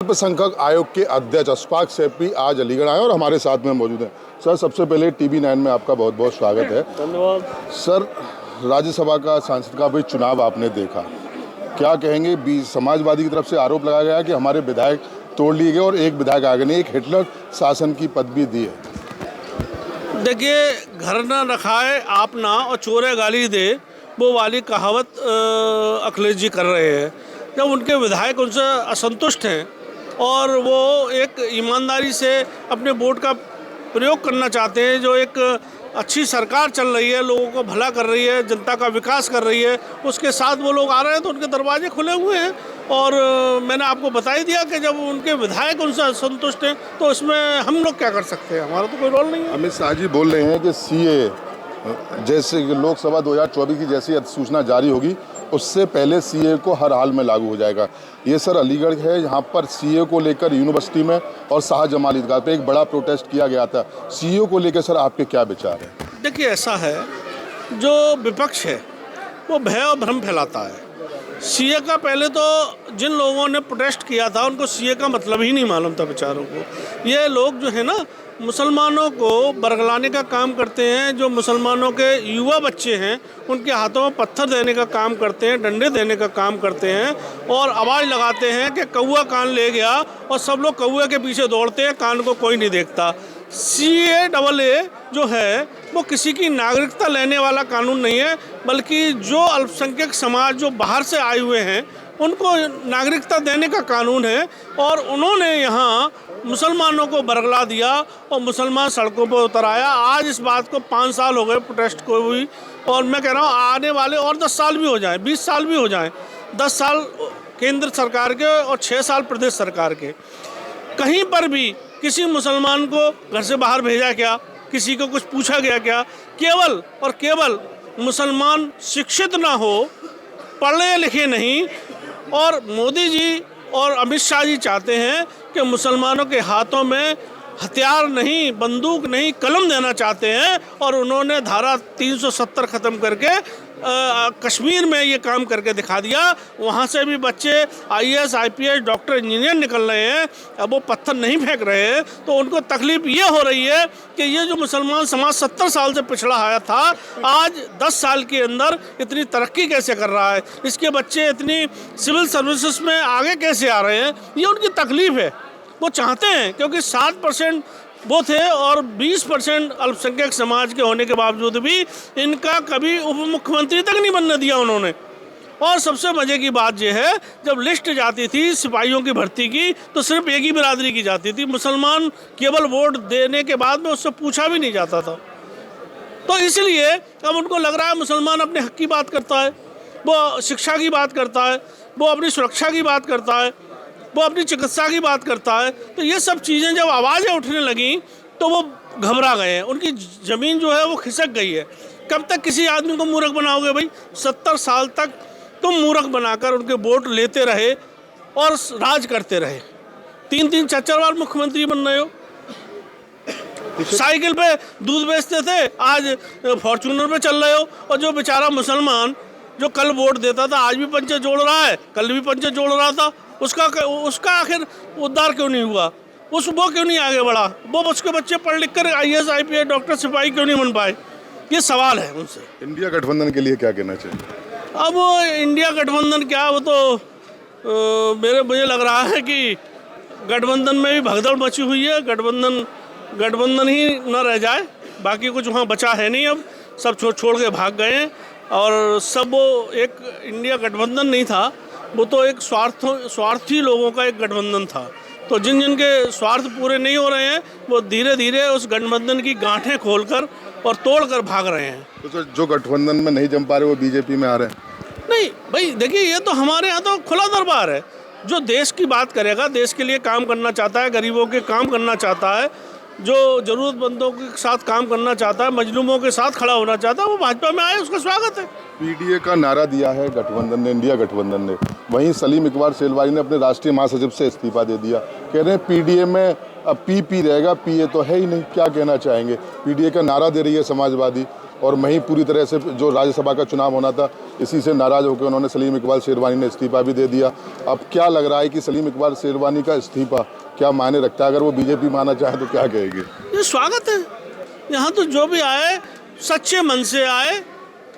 अल्पसंख्यक आयोग के अध्यक्ष अशफाक सैफी आज अलीगढ़ आए और हमारे साथ में मौजूद हैं। सर, सबसे पहले TV9 में आपका बहुत बहुत स्वागत है। धन्यवाद। सर, राज्यसभा का सांसद का भी चुनाव आपने देखा, क्या कहेंगे? समाजवादी की तरफ से आरोप लगाया गया कि हमारे विधायक तोड़ लिए गए और एक विधायक आगे नहीं, एक हिटलर शासन की पदवी दी है। देखिए, घर ना रखाए आप ना और चोरे गाली दे, वो वाली कहावत अखिलेश जी कर रहे हैं। जब उनके विधायक उनसे असंतुष्ट हैं और वो एक ईमानदारी से अपने वोट का प्रयोग करना चाहते हैं, जो एक अच्छी सरकार चल रही है, लोगों को भला कर रही है, जनता का विकास कर रही है, उसके साथ वो लोग आ रहे हैं, तो उनके दरवाजे खुले हुए हैं। और मैंने आपको बता ही दिया कि जब उनके विधायक उनसे असंतुष्ट हैं तो इसमें हम लोग क्या कर सकते हैं, हमारा तो कोई रोल नहीं है। अमित शाह जी बोल रहे हैं कि CA जैसे लोकसभा 2024 की जैसी अधिसूचना जारी होगी उससे पहले CA को हर हाल में लागू हो जाएगा। ये सर अलीगढ़ है, यहाँ पर CA को लेकर यूनिवर्सिटी में और शाहजमाल ईदगाह पे एक बड़ा प्रोटेस्ट किया गया था। CA को लेकर सर आपके क्या विचार हैं? देखिए, ऐसा है, जो विपक्ष है वो भय और भ्रम फैलाता है। CA का पहले तो जिन लोगों ने प्रोटेस्ट किया था उनको CA का मतलब ही नहीं मालूम था बेचारों को। ये लोग जो है ना, मुसलमानों को बरगलाने का काम करते हैं। जो मुसलमानों के युवा बच्चे हैं उनके हाथों में पत्थर देने का काम करते हैं, डंडे देने का काम करते हैं और आवाज़ लगाते हैं कि कौआ कान ले गया, और सब लोग कौए के पीछे दौड़ते हैं, कान को कोई नहीं देखता। CAA जो है वो किसी की नागरिकता लेने वाला कानून नहीं है, बल्कि जो अल्पसंख्यक समाज जो बाहर से आए हुए हैं उनको नागरिकता देने का कानून है। और उन्होंने यहाँ मुसलमानों को बरगला दिया और मुसलमान सड़कों पर उतर आया। आज इस बात को 5 साल हो गए प्रोटेस्ट को हुई, और मैं कह रहा हूँ आने वाले और 10 साल भी हो जाएं, 20 साल भी हो जाएं, 10 साल केंद्र सरकार के और 6 साल प्रदेश सरकार के, कहीं पर भी किसी मुसलमान को घर से बाहर भेजा क्या, किसी को कुछ पूछा गया क्या? केवल और केवल मुसलमान शिक्षित ना हो, पढ़े लिखे नहीं, और मोदी जी और अमित शाह जी चाहते हैं कि मुसलमानों के हाथों में हथियार नहीं, बंदूक नहीं, कलम देना चाहते हैं। और उन्होंने धारा 370 ख़त्म करके कश्मीर में ये काम करके दिखा दिया। वहाँ से भी बच्चे IAS, IPS, डॉक्टर, इंजीनियर निकल रहे हैं। अब वो पत्थर नहीं फेंक रहे हैं, तो उनको तकलीफ ये हो रही है कि ये जो मुसलमान समाज 70 साल से पिछड़ा आया था, आज 10 साल के अंदर इतनी तरक्की कैसे कर रहा है, इसके बच्चे इतनी सिविल सर्विसेज में आगे कैसे आ रहे हैं, ये उनकी तकलीफ है। वो चाहते हैं, क्योंकि 7% वो थे और 20% अल्पसंख्यक समाज के होने के बावजूद भी इनका कभी उप मुख्यमंत्री तक नहीं बनने दिया उन्होंने। और सबसे मज़े की बात यह है, जब लिस्ट जाती थी सिपाहियों की भर्ती की तो सिर्फ एक ही बिरादरी की जाती थी, मुसलमान केवल वोट देने के बाद में उससे पूछा भी नहीं जाता था। तो इसलिए अब उनको लग रहा है मुसलमान अपने हक की बात करता है, वो शिक्षा की बात करता है, वो अपनी सुरक्षा की बात करता है, वो अपनी चिकित्सा की बात करता है। तो ये सब चीज़ें जब आवाज़ें उठने लगीं तो वो घबरा गए हैं, उनकी ज़मीन जो है वो खिसक गई है। कब तक किसी आदमी को मूर्ख बनाओगे भाई? 70 साल तक तुम मूर्ख बनाकर उनके वोट लेते रहे और राज करते रहे। 3-3, 4-4 बार मुख्यमंत्री बन रहे हो। साइकिल पे दूध बेचते थे, आज फॉर्चूनर पे चल रहे हो। और जो बेचारा मुसलमान जो कल वोट देता था आज भी पंचे जोड़ रहा है, कल भी पंचे जोड़ रहा था, उसका आखिर उद्धार क्यों नहीं हुआ? वो क्यों नहीं आगे बढ़ा? वो उसके बच्चे पढ़ लिख कर IAS, IPS, डॉक्टर, सिपाही क्यों नहीं बन पाए? ये सवाल है उनसे। इंडिया गठबंधन के लिए क्या कहना चाहिए? अब वो इंडिया गठबंधन क्या, वो तो मुझे लग रहा है कि गठबंधन में भी भगदड़ मची हुई है। गठबंधन ही न रह जाए, बाकी कुछ वहाँ बचा है नहीं। अब सब छोड़ के भाग गए हैं, और सब वो एक इंडिया गठबंधन नहीं था, वो तो एक स्वार्थी लोगों का एक गठबंधन था। तो जिन के स्वार्थ पूरे नहीं हो रहे हैं वो धीरे धीरे उस गठबंधन की गांठें खोलकर और तोड़कर भाग रहे हैं। तो सर, जो गठबंधन में नहीं जम पा रहे वो BJP में आ रहे हैं? नहीं भाई, देखिए, ये तो हमारे यहाँ तो खुला दरबार है। जो देश की बात करेगा, देश के लिए काम करना चाहता है, गरीबों के काम करना चाहता है, जो ज़रूरतमंदों के साथ काम करना चाहता है, मजलूमों के साथ खड़ा होना चाहता है, वो भाजपा में आए, उसका स्वागत है। PDA का नारा दिया है गठबंधन ने, इंडिया गठबंधन ने। वहीं सलीम इकबाल शेलवारी ने अपने राष्ट्रीय महासचिव से इस्तीफा दे दिया। कह रहे हैं PDA में अब PP रहेगा, PA तो है ही नहीं। क्या कहना चाहेंगे? PDA का नारा दे रही है समाजवादी, और वहीं पूरी तरह से जो राज्यसभा का चुनाव होना था, इसी से नाराज़ होकर उन्होंने सलीम इकबाल शेरवानी ने इस्तीफ़ा भी दे दिया। अब क्या लग रहा है कि सलीम इकबाल शेरवानी का इस्तीफ़ा क्या मायने रखता है? अगर वो बीजेपी में आना चाहे तो क्या कहेगी? ये स्वागत है। यहाँ तो जो भी आए सच्चे मन से आए,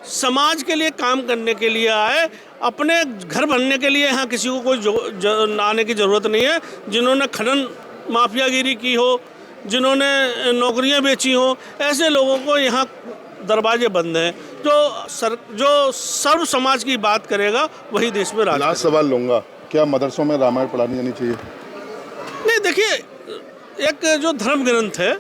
समाज के लिए काम करने के लिए आए, अपने घर बनने के लिए यहाँ किसी को कोई आने की ज़रूरत नहीं है। जिन्होंने खनन माफियागिरी की हो, जिन्होंने नौकरियाँ बेची हो, ऐसे लोगों को यहाँ दरवाजे बंद हैं। जो सर्व समाज की बात करेगा वही देश में राज। लास्ट सवाल लूँगा, क्या मदरसों में रामायण पढ़ानी जानी चाहिए? नहीं, देखिए, एक जो धर्म ग्रंथ है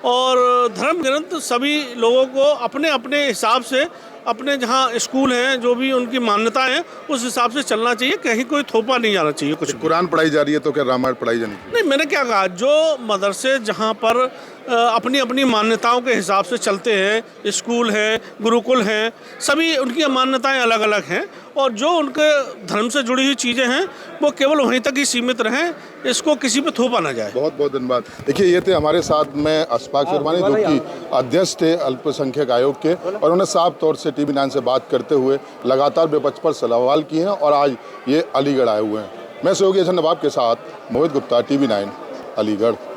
और धर्म ग्रंथ सभी लोगों को अपने अपने हिसाब से, अपने जहाँ स्कूल हैं, जो भी उनकी मान्यता है, उस हिसाब से चलना चाहिए। कहीं कोई थोपा नहीं जाना चाहिए कुछ। कुरान पढ़ाई जा रही है तो क्या रामायण पढ़ाई जानी चाहिए? नहीं, मैंने क्या कहा, जो मदरसे जहाँ पर अपनी अपनी मान्यताओं के हिसाब से चलते हैं, स्कूल हैं, गुरुकुल हैं, सभी उनकी मान्यताएं अलग अलग हैं और जो उनके धर्म से जुड़ी हुई चीज़ें हैं वो केवल वहीं तक ही सीमित रहें, इसको किसी पे थोपा ना जाए। बहुत बहुत धन्यवाद। देखिए, ये थे हमारे साथ में अशफाक शेरवानी, जो कि अध्यक्ष थे अल्पसंख्यक आयोग के, और उन्होंने साफ तौर से TV9 से बात करते हुए लगातार विपक्ष पर सवाल किए हैं और आज ये अलीगढ़ आए हुए हैं। मैं सहयोगी हसन नवाब के साथ मोहित गुप्ता, TV9 अलीगढ़।